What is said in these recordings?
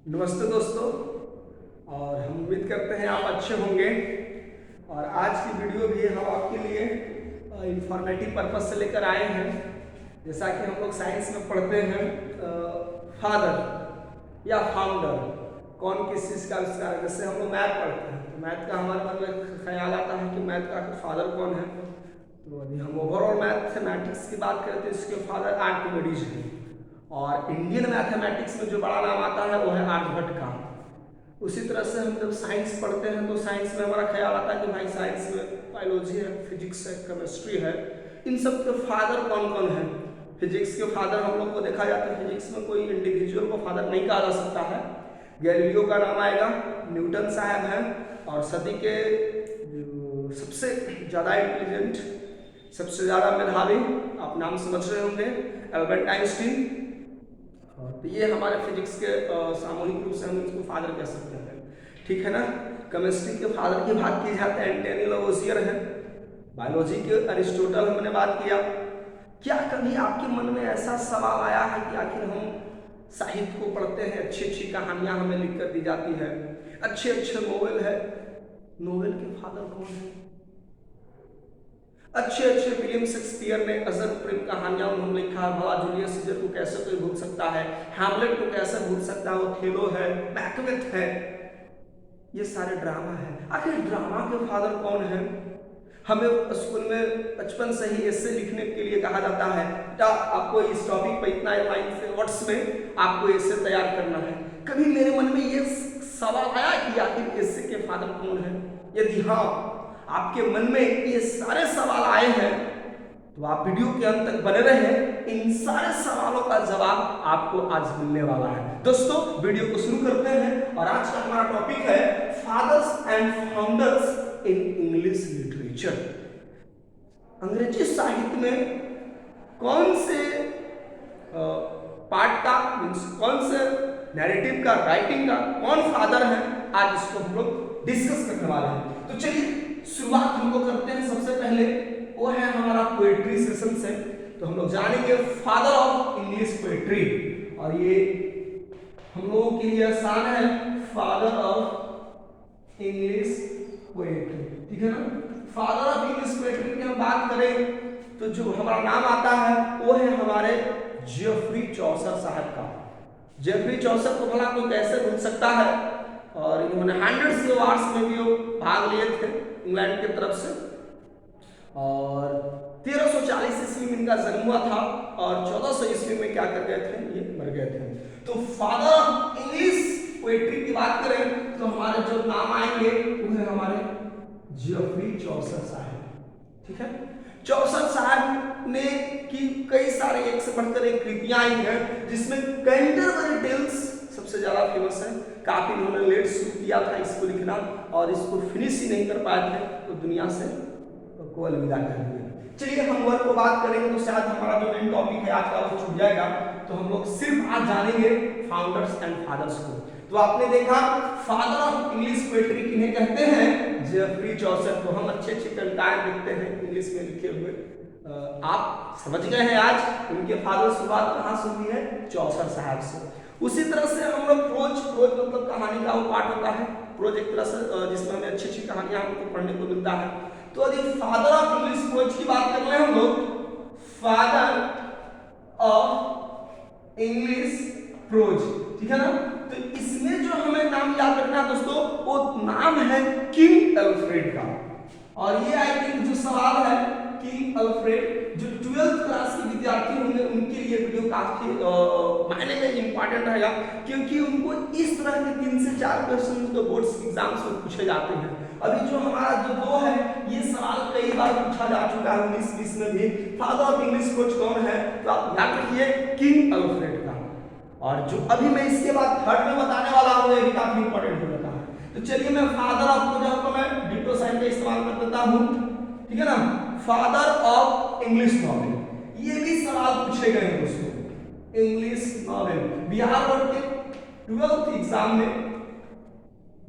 नमस्ते दोस्तों। और हम उम्मीद करते हैं आप अच्छे होंगे। और आज की वीडियो भी हम आपके लिए इंफॉर्मेटिव पर्पस से लेकर आए हैं। जैसा कि हम लोग साइंस में पढ़ते हैं, फादर या फाउंडर कौन किस चीज़ का आविष्कार है। जैसे हम लोग मैथ पढ़ते हैं तो मैथ का हमारे मन में ख्याल आता है कि मैथ का फादर कौन है। तो अभी हम ओवरऑल मैथमेटिक्स की बात करें तो इसके फादर आर्किमिडीज हैं। और इंडियन मैथमेटिक्स में जो बड़ा नाम आता है वो है आर्यभट्ट का। उसी तरह से हम जब साइंस पढ़ते हैं तो साइंस में हमारा ख्याल आता है कि भाई साइंस में बायोलॉजी है, फिजिक्स है, केमिस्ट्री है। इन सब के फादर कौन कौन है। फिजिक्स के फादर हम लोग को देखा जाता है, फिजिक्स में कोई इंडिविजुअल को फादर नहीं कहा जा सकता है। गैलीलियो का नाम आएगा, न्यूटन साहब हैं, और सदी के सबसे ज़्यादा इंटेलिजेंट, सबसे ज़्यादा मेधावी, आप नाम समझ रहे होंगे, एल्बर्ट आइंस्टीन। तो ये हमारे फिजिक्स के सामूहिक रूप से हम इसको फादर कह सकते हैं, ठीक है ना। केमिस्ट्री के फादर की बात की जाती है, एंटोनी लावोसियर है। बायोलॉजी के अरिस्टोटल हमने बात किया। क्या कभी आपके मन में ऐसा सवाल आया है कि आखिर हम साहित्य को पढ़ते हैं, अच्छी अच्छी कहानियां हमें लिख कर दी जाती है, अच्छे अच्छे नोवेल है, नोवेल के फादर कौन है। अच्छे अच्छे विलियम शेक्सपियर ने अजब प्रेम कहानियां उन्होंने लिखा है। भला जूलियस सीजर को कैसे कोई भूल सकता है, हैमलेट को कैसे भूल सकता है, ओथेलो है, मैकबेथ है। ये सारे ड्रामा है। आखिर ड्रामा के फादर कौन है। हमें स्कूल में बचपन से ही ऐसे लिखने के लिए कहा जाता है, बेटा आपको इस टॉपिक पर इतना लाइन से वर्ड्स में आपको ऐसे तैयार करना है। कभी मेरे मन में ये सवाल आया कि आखिर ऐसे के फादर कौन है। यदि हाँ आपके मन में ये सारे सवाल आए हैं तो आप वीडियो के अंत तक बने रहें। इन सारे सवालों का जवाब आपको आज मिलने वाला है। दोस्तों वीडियो को शुरू करते हैं। और आज का हमारा टॉपिक है fathers and founders in English literature. अंग्रेजी साहित्य में कौन से पार्ट का, कौन से नैरेटिव का, राइटिंग का कौन फादर है, आज इसको हम लोग डिस्कस करने वाले हैं। तो चलिए शुरुआत हम लोग करते हैं। सबसे पहले वो है हमारा पोएट्री सेशन से। तो हम लोग जानेंगे फादर ऑफ इंग्लिश पोएट्री, और ये हम लोगों के लिए आसान है, फादर ऑफ इंग्लिश पोएट्री, ठीक है ना। फादर ऑफ इंग्लिश पोएट्री की हम बात करें तो जो हमारा नाम आता है वो है हमारे जेफरी चौसर साहब का। जेफरी चौसर को भला कोई कैसे भूल सकता है। और इन्होंने हंड्रेड्स के वार्स में भी भाग लिए थे इंग्लैंड की तरफ से। और 1340 ईस्वी में इनका जन्म हुआ था और 1400 ईस्वी में क्या कर गए थे, ये मर गए थे। तो फादर ऑफ इंग्लिश पोएट्री की बात करें तो हमारे जो नाम आएंगे वो है हमारे जेफरी चौसर साहब, ठीक है। चौसर साहब ने की कई सारे एक से बढ़कर एक कृतियां आई हैं, जिसमें कैंटरबरी टेल्स सबसे ज्यादा फेमस है। काफी इन्होंने लेट शुरू किया था इसको लिखना और इसको फिनिश ही नहीं कर पाए थे, तो दुनिया से को अलविदा कर दिया। चलिए हम वर्क को बात करेंगे तो शायद हमारा जो मेन टॉपिक है आज का वो छूट जाएगा। तो हम लोग सिर्फ आज जानेंगे फाउंडर्स एंड फादर्स को। तो आपने देखा फादर ऑफ इंग्लिश पोएट्री किन्हें कहते हैं, जेफरी चौसर को। हम अच्छे अच्छे कविताएं लिखते हैं इंग्लिश में लिखे हुए, आप समझ गए हैं आज उनके फादर से बात कहाँ सुनी है, चौसर साहब से। उसी तरह से हम लोग प्रोज मतलब कहानी का वो पार्ट होता है। प्रोज एक तरह से जिसमें हमें अच्छी अच्छी कहानियां हमको पढ़ने को मिलता है। तो यदि फादर ऑफ इंग्लिश प्रोज की बात कर रहे हैं हम लोग, फादर ऑफ इंग्लिश प्रोज, ठीक है ना। तो इसमें जो हमें नाम याद रखना है दोस्तों, वो नाम है किंग अल्फ्रेड का। और ये आई थिंक जो सवाल है किंग अल्फ्रेड, जो 12th क्लास के विद्यार्थी होंगे उनके लिए वीडियो काफी मायने में इंपॉर्टेंट रहेगा, क्योंकि उनको इस तरह के 3 से 4 क्वेश्चन तो बोर्ड्स एग्जाम्स में पूछे जाते हैं। अभी जो हमारा जो 2 है, ये सवाल कई बार पूछा जा चुका है 1920 में भी। फादर ऑफ इंग्लिश कोच कौन है, तो आप याद रखिए किंग अल्फ्रेड का। और जो अभी मैं इसके बाद थर्ड में बताने वाला हूँ ये भी काफी इंपॉर्टेंट हो जाता है। तो चलिए मैं फादर ऑफ को जहाँ मैं डिटो साइन का इस्तेमाल कर देता हूँ, ठीक है ना। फादर ऑफ इंग्लिश नॉवेल, ये भी सवाल पूछे गए हैं दोस्तों। इंग्लिश नॉवेल बिहार बोर्ड के 12th एग्जाम में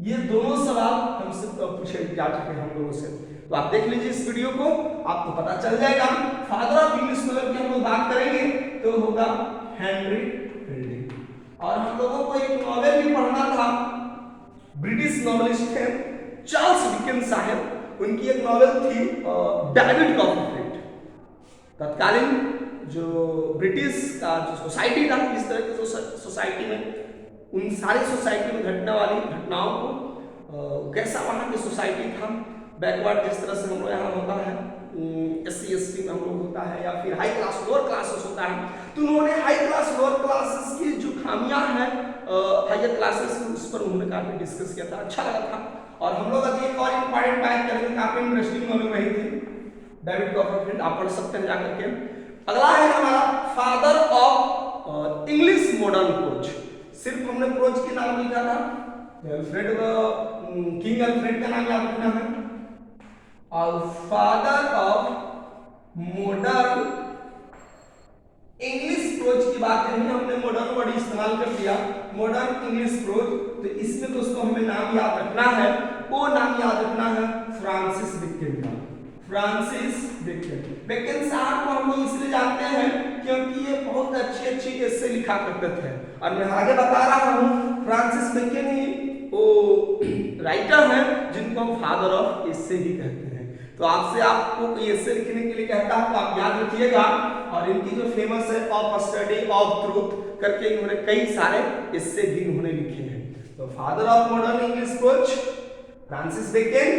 ये दोनों सवाल हमसे पूछे जा चुके हैं हम लोगों से। तो आप देख लीजिए इस वीडियो को, आपको पता चल जाएगा। फादर ऑफ इंग्लिश नॉवेल की हम लोग बात करेंगे तो होगा हेनरी फिल्डिंग। और हम लोगों को एक नॉवेल भी पढ़ना था, ब्रिटिश नॉवेलिस्ट थे चार्ल्स डिकेंस साहब, उनकी एक नॉवेल थी डेविड कॉपरफील्ड। तत्कालीन जो ब्रिटिश का जो सोसाइटी था, इस तरह की सोसाइटी में, उन सारी सोसाइटी में घटने वाली घटनाओं को कैसा वहाँ की सोसाइटी था, बैकवर्ड जिस तरह से हम लोग यहाँ होता है, SC ST में हम लोग होता है, या फिर हाई क्लास लोअर क्लासेस होता है, तो उन्होंने हाई क्लास लोअर क्लासेस की जो खामियां हैं हायर क्लासेस की, उस पर उन्होंने काफी डिस्कस किया था, अच्छा लगा था। और हम लोग अभी एक और इम्पॉर्टेंट बात करेंगे, काफी इंटरेस्टिंग नॉवेल रही थी डेविड कॉपरफील्ड, आप पढ़ सकते हैं जाकर के। अगला है हमारा father of English modern prose. सिर्फ हमने प्रोज के नाम लिखा था, अल्फ्रेड किंग अल्फ्रेड का नाम याद रखना है। और father of modern English prose की बात करेंगे, हमने मॉडर्न वर्ड इस्तेमाल कर दिया, मॉडर्न इंग्लिश प्रोज। तो इसमें दोस्तों हमें नाम याद रखना है, वो नाम याद रखना है फ्रांसिस बेकन का। फ्रांसिस बेकन, बेकन साहब को हम लोग इसलिए जानते हैं क्योंकि ये बहुत अच्छी एस्से लिखा करते थे। और मैं आगे बता रहा हूँ, फ्रांसिस बेकन ही वो राइटर हैं जिनको हम फादर ऑफ एस्से भी कहते हैं। तो आपसे आपको कोई एस्से लिखने के लिए कहता है तो आप याद रखिएगा। और इनकी जो फेमस है ऑफ स्टडी ऑफ ट्रूथ करके, इन्होंने कई सारे एस्से भी इन्होंने लिखे हैं। तो father of modern English prose Francis Bacon,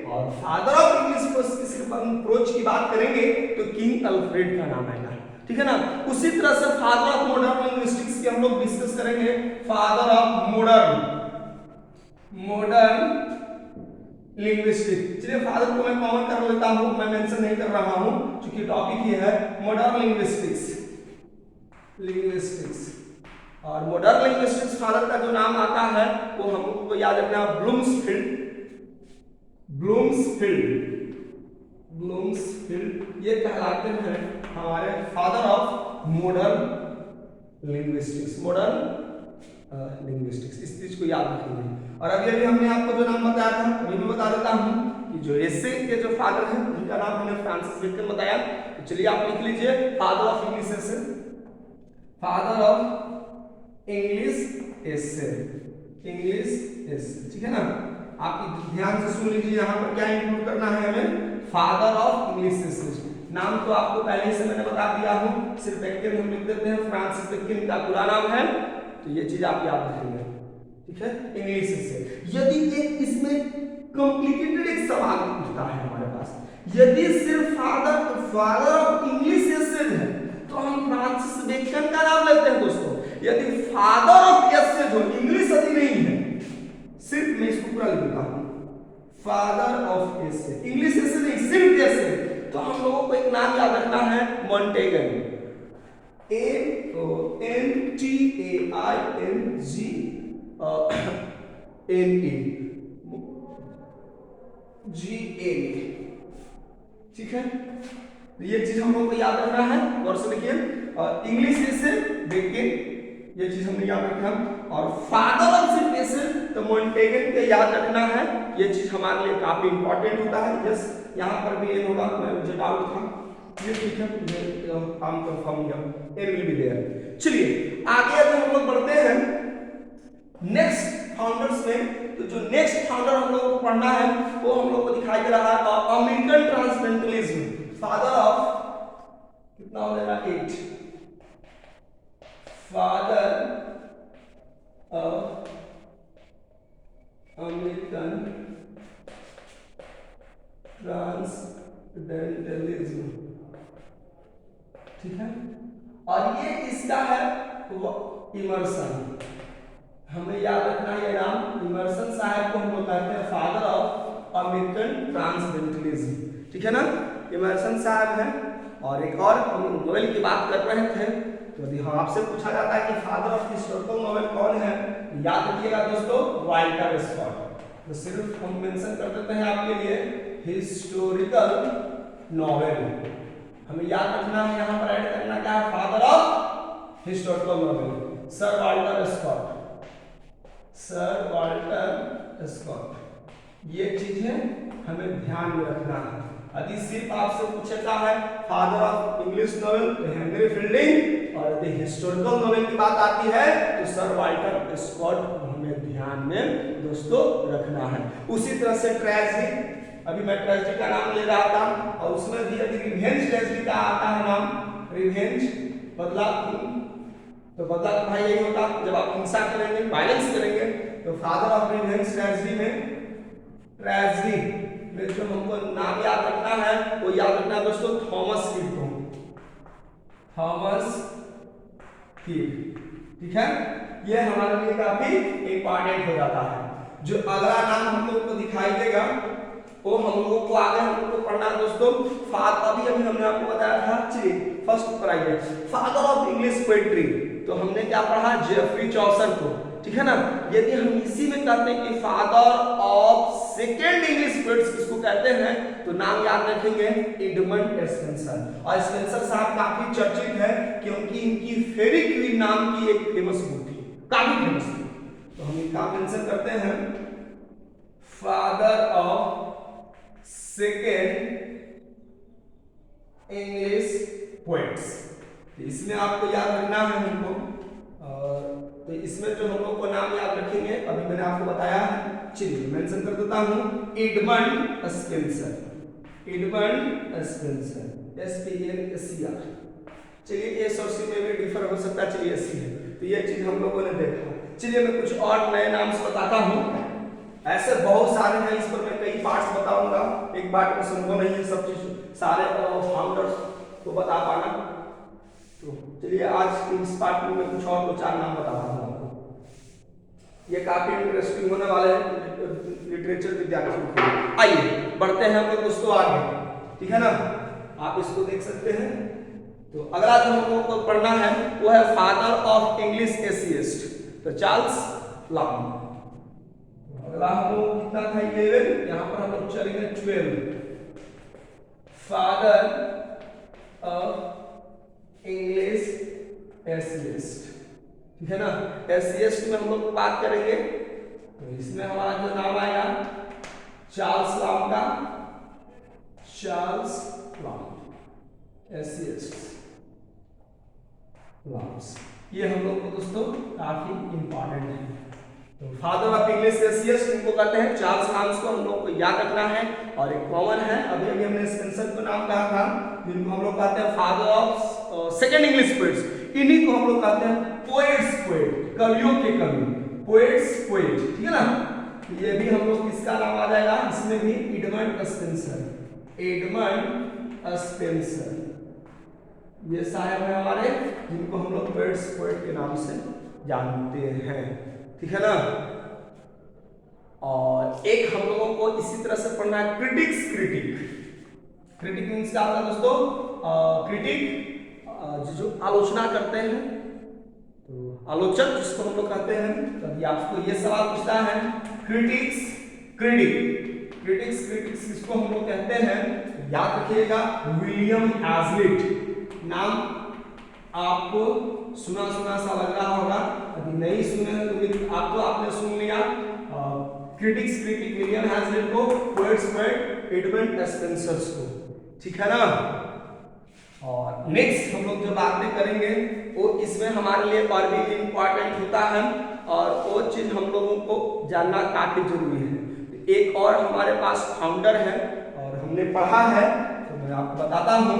और फादर ऑफ इंग्लिश प्रोज की सिर्फ हम प्रोज की बात करेंगे तो किंग अल्फ्रेड का नाम आएगा, ठीक है ना। उसी तरह से फादर ऑफ मॉडर्न लिंग्विस्टिक्स की हम लोग डिस्कस करेंगे, फादर ऑफ मॉडर्न लिंग्विस्टिक्स। चलिए फादर को मैं कॉमन कर लेता हूं, मैं मेंशन नहीं कर रहा हूं क्योंकि टॉपिक ये है मॉडर्न लिंग्विस्टिक्स। और मॉडर्न लिंग्विस्टिक्स फादर का जो नाम आता है वो हमको याद रखना, ब्लूम्सफील्ड ये कहलाते हैं हमारे फादर ऑफ मॉडर्न लिंग्विस्टिक्स। इस चीज को याद रखेंगे। और अभी हमने आपको जो नाम बताया था, अभी मैं बता देता हूं कि जो एस्से के जो फादर हैं उनका नाम हमने फ्रांसिस बेकन बताया। तो चलिए आप लिख लीजिए father of English essay, father of English essay, ठीक है ना। आप ध्यान से सुन लीजिए, यहाँ पर क्या इंक्लूड करना है हमें, फादर ऑफ इंग्लिश एस्से। नाम तो आपको पहले से मैंने बता दिया हूं, सिर्फ बेकन हम लिख देते हैं, फ्रांसिस बेकन का पूरा नाम है, तो ये चीज आप याद रखेंगे, ठीक है। इंग्लिश एस्से, यदि एक इसमें कॉम्प्लिकेटेड एक सवाल पूछता है हमारे पास, यदि सिर्फ फादर ऑफ इंग्लिश एस्से है तो हम फ्रांसिस बेकन का नाम लेते हैं दोस्तों। यदि फादर ऑफ एस्से जो इंग्लिश यदि नहीं है, सिर्फ मैं इसको पूरा लिखता हूं, फादर ऑफ एस्से, इंग्लिश एस्से नहीं, सिर्फ एस्से, तो हम लोगों को एक नाम याद रखना है, मॉन्टेगन, MONTAIGNE, ठीक है। तो ये चीज हम लोग को याद रखना है, और से देखिए इंग्लिश एस्से बेकन, ये चीज हमने याद रखना। और फादर ऑफ सिर्फ एस्से तो मॉन्टेगन के याद रखना है, ये चीज हमारे लिए काफी इंपॉर्टेंट होता है। यस, यहाँ पर भी ये होगा, मुझे डाउट था, ये ठीक है, हम कंफर्म किया, एन विल बी देयर। चलिए आगे अगर हम लोग बढ़ते हैं नेक्स्ट फाउंडर्स में, तो जो नेक्स्ट फाउंडर हम लोग को पढ़ना है वो हम लोग को दिखाई दे रहा है अमेरिकन ट्रांसेंडेंटलिज्म, फादर ऑफ कितना हो जाएगा 8, फादर ऑफ अमेरिकन ट्रांसेंडेंटलिज्म, ठीक है। और ये इसका है इमर्सन, हमें याद रखना है ये नाम, इमर्सन साहब को हम लोग कहते हैं फादर ऑफ अमेरिकन ट्रांसेंडेंटलिज्म, ठीक है ना। इमर्सन साहब हैं। और एक और हम नोवेल की बात कर रहे थे, तो यदि हम आपसे पूछा जाता है कि फादर ऑफ हिस्टोरिकल नोवेल कौन है, याद रखिएगा दोस्तों, वाल्टर स्कॉट। तो सिर्फ हम मेंशन कर देते हैं आपके लिए हिस्टोरिकल नोवेल, हमें याद रखना है, यहाँ पर ऐड करना क्या है, father of historical novel sir Walter Scott, sir Walter Scott. ये चीजें हमें ध्यान में रखना है। यदि सिर्फ आपसे पूछता है फादर ऑफ इंग्लिश नोवेल तो हेनरी फील्डिंग, और यदि हिस्टोरिकल नॉवेल की बात आती है तो सर वाल्टर स्कॉट को हमें ध्यान में दोस्तों रखना है। उसी तरह से ट्रेजेडी, अभी मैं ट्रेजेडी का नाम ले रहा था और उसमें भी अभी रिवेंज ट्रेजेडी का आता है नाम, रिवेंज बदला। तो बदला तो भाई यही होता जब आप हिंसा करेंगे, वायलेंस करेंगे। तो फादर ऑफ रिवेंज ट्रेजेडी में जो हमको नाम याद रखना है वो याद रखना है दोस्तों थॉमस किड को, थॉमस किड। ठीक है, ये हमारे लिए काफी इंपॉर्टेंट हो जाता है। जो अगला नाम हम लोग को दिखाई देगा वो हम लोगों को आगे हम लोग को पढ़ना दोस्तों अभी हमने आपको बताया था। चलिए फर्स्ट पर आइए, फादर ऑफ इंग्लिश पोएट्री। तो हमने क्या पढ़ा, जेफरी चौसर को। ठीक है ना, यदि हम इसी में कहते हैं कि father of second English poets किसको कहते हैं तो नाम याद रखेंगे एडमंड स्पेंसर। और स्पेंसर साहब काफी चर्चित है क्योंकि इनकी फेरी क्वीन नाम की एक फेमस बुक थी, काफी फेमस थी। तो हम इनका मेंशन करते हैं father of second English poets. तो इसमें आपको याद रखना है हमको, तो इसमें जो हम लोग को नाम याद रखेंगे अभी मैंने आपको बताया है। चलिए मेंशन कर देता हूं Edmund Spenser, Edmund Spenser SPENSER। चलिए एस और सी में भी डिफर हो सकता है, चलिए सी है। तो ये चीज हम लोगों ने देखा। चलिए मैं कुछ और नए नाम से बताता हूं, ऐसे बहुत सारे हैं, इस पर मैं कई पार्ट्स बताऊंगा, एक पार्ट में संभव नहीं है सब चीज सारे फाउंडर्स को बता पाना। तो चलिए आज इस पार्ट में मैं कुछ और दो चार नाम बता रहा हूँ आपको, ये काफी इंटरेस्टिंग होने वाले हैं लिटरेचर विद्यार्थियों के लिए। आइए बढ़ते हैं हम लोग दोस्तों आगे, ठीक है ना, आप इसको देख सकते हैं। तो अगला जो हम लोगों को पढ़ना है वो है फादर ऑफ इंग्लिश एसिस्ट, तो चार्ल्स लॉन्ग। अगला हम लोग कितना था 11, यहाँ पर हम लोग चलेंगे 12। फादर ऑफ इंग्लिश एसिस्ट, ठीक है ना। एसिस्ट में हम लोग बात करेंगे तो इसमें हमारा जो नाम आएगा चार्ल्स लॉन्ग का, चार्ल्स लॉन्ग एसिस्ट लॉन्ग्स, ये हम लोग को दोस्तों काफी इंपॉर्टेंट है। तो फादर ऑफ इंग्लिश एसिस्ट इनको कहते हैं, चार्ल्स लॉन्ग्स को हम लोग को याद रखना है। और एक कॉमन है, अभी हमने स्पेंसर को नाम कहा था, जिनको हम लोग कहते हैं father of second English poets, इन्हीं को हम लोग कहते हैं पोएट्स पोएट, कवियों के कवि, पोएट्स पोएट, ठीक है ना। ये भी हम लोग किसका नाम आ जाएगा, इसमें भी एडमंड स्पेंसर, एडमंड स्पेंसर, ये साहब है हमारे जिनको हम लोग पोएट्स पोएट के नाम से जानते हैं, ठीक है ना। और एक हम लोगों को इसी तरह से पढ़ना है क्रिटिक्स क्रिटिक। क्रिटिक मींस क्या होता है दोस्तों, क्रिटिक जो आलोचना करते हैं, तो आलोचक जिसको हम लोग कहते हैं। तो आपको ये सवाल पूछता है क्रिटिक्स क्रिटिक, क्रिटिक्स क्रिटिक्स किसको हम लोग कहते हैं, याद रखिएगा विलियम हैजलिट। नाम आपको सुना सुना सा लग रहा होगा, अभी नहीं सुने तो आप तो आपने सुन लिया। क्रिटिक्स क्रिटिक विलियम हैजलिट को, पोएट्स पोएट एडमंड स्पेंसर को, ठीक है ना। और नेक्स्ट हम लोग जो बातें करेंगे वो इसमें हमारे लिए और भी इंपॉर्टेंट होता है और वो चीज हम लोगों को जानना काफी जरूरी है। एक और हमारे पास फाउंडर है और हमने पढ़ा है, तो मैं आपको बताता हूं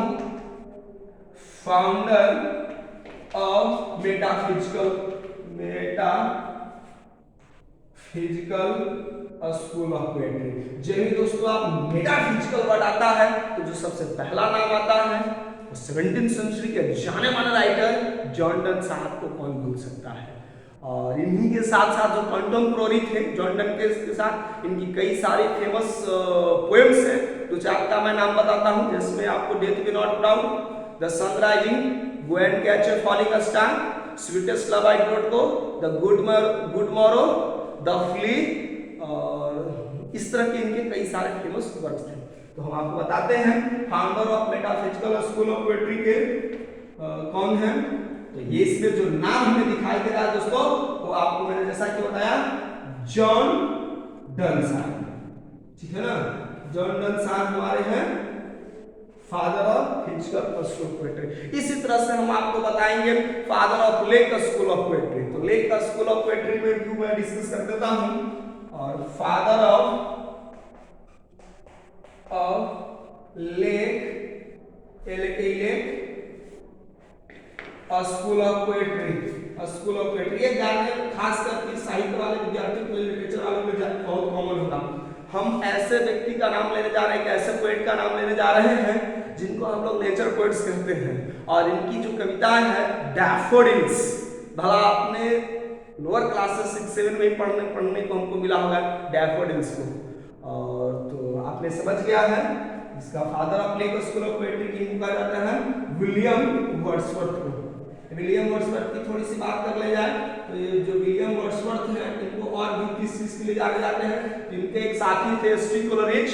founder of metaphysical school of poetry. जब भी दोस्तों आप मेटाफिजिकल वर्ड आता है तो जो सबसे पहला नाम आता है 17वीं सेंचुरी के जाने माने राइटर जॉन डन साहब को कौन भूल सकता है। और इन्हीं के साथ साथ जो कंटेम्पोररी थे जॉन डन के साथ, इनकी कई सारी फेमस पोएम्स हैं। तो चार का मैं नाम बताता हूं, जिसमें आपको death be not proud, the sun rising, go and catch a falling star, sweetest love I wrote को, the good morrow, the flea, और इस तरह के इनके कई सारे फेमस वर्क्स हैं। तो हम आपको बताते हैं founder of metaphysical school of poetry के कौन है। तो ये इसमें जो नाम हमें दिखाई दे रहा है दोस्तों, वो आपको मैंने जैसा कि बताया जॉन डन साहब, ठीक है ना। जॉन डन साहब हमारे हैं father of Hitchcock school of poetry. इसी तरह से हम आपको बताएंगे father of lake school of poetry. तो लेक स्कूल ऑफ पोएट्री में भी मैं डिस्कस कर देता हूं। और father of lake school of poetry, school of poetry ये जानने खास करके साहित्य वाले विद्यार्थियों के लिए, लिटरेचर वालों के लिए बहुत कॉमन होता है। हम ऐसे व्यक्ति का नाम लेने जा रहे हैं, ऐसे पोएट का नाम लेने जा रहे हैं जिनको हम लोग नेचर पोएट्स कहते हैं। और इनकी जो कविताएं हैं डैफोडिल्स, भला आपने लोअर क्लासेस 6-7 में पढ़ने को हमको मिला होगा डैफोडिल्स को। और तो आपने समझ गया है इसका father of lake school of poetry किनको कहा जाता है, विलियम वर्ड्सवर्थ को। विलियम वर्ड्सवर्थ की थोड़ी सी बात कर ले जाए तो ये जो विलियम वर्ड्सवर्थ है इनको और भी किस चीज के लिए जाने जाते हैं, इनके एक साथी थे एस.टी. कोलरिज,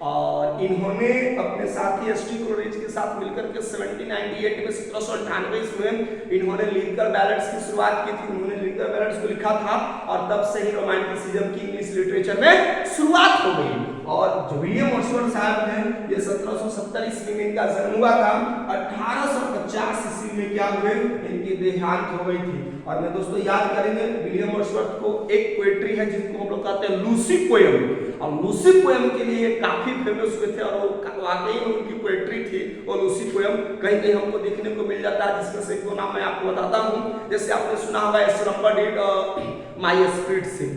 और इन्होंने अपने साथी एस.टी. कोलरिज के साथ मिलकर के 1798 में 1798 में इन्होंने लिरिकल बैलेड्स की शुरुआत की थी। उन्होंने लिरिकल बैलेड्स को लिखा था और तब से ही रोमांटिसिज्म की इंग्लिश लिटरेचर में शुरुआत हो गई। और जो विलियम वर्ड्सवर्थ साहब हैं ये 1770 ईस्वी में इनका जन्म हुआ था। 1850 ईस्वी में क्या हुए, इनकी देहांत हो गई थी। और मैं दोस्तों याद करेंगे विलियम वर्ड्सवर्थ को एक पोएट्री है जिसको हम लोग कहते हैं लूसी पोएम, और लूसी पोएम के लिए काफी फेमस हुए थे और वो वाकई में उनकी पोएट्री थी। और लूसी पोएम कहीं कहीं हमको देखने को मिल जाता है, जिसमें से एक दो नाम मैं आपको बताता हूँ। जैसे आपने सुना होगा ए स्लम्बर डिड माय स्पिरिट सिंग,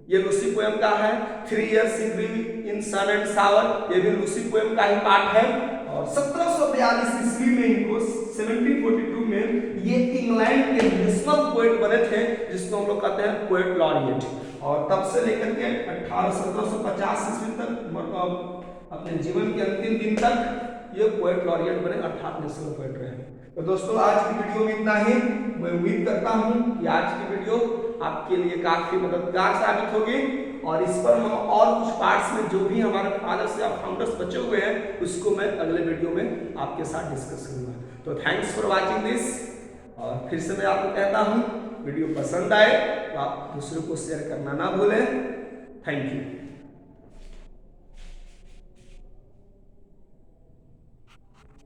ये लूसी पोएम का है। 3 years he grew in sun and shower, ये भी लूसी पोएम का ही पार्ट है। और 1742 ईस्वी में इनको 1742 में ये इंग्लैंड के नेशनल पोएट बने थे जिसको हम लोग कहते हैं पोएट लॉरिएट। और तब से लेकर के 1750 ईस्वी तक अपने जीवन के अंतिम दिन तक ये पोएट लॉरिएट बने, अर्थात नेशनल पोएट रहे। तो दोस्तों आज की वीडियो में इतना ही। मैं उम्मीद करता हूं कि आज की वीडियो आपके लिए काफी मददगार साबित होगी, और इस पर हम और कुछ पार्ट्स में जो भी हमारे फादर्स या फाउंडर्स बचे हुए हैं उसको मैं अगले वीडियो में आपके साथ डिस्कस करूंगा। तो थैंक्स फॉर वाचिंग दिस, और फिर से मैं आपको कहता हूं वीडियो पसंद आए तो आप दूसरों को शेयर करना ना भूलें। Thank you.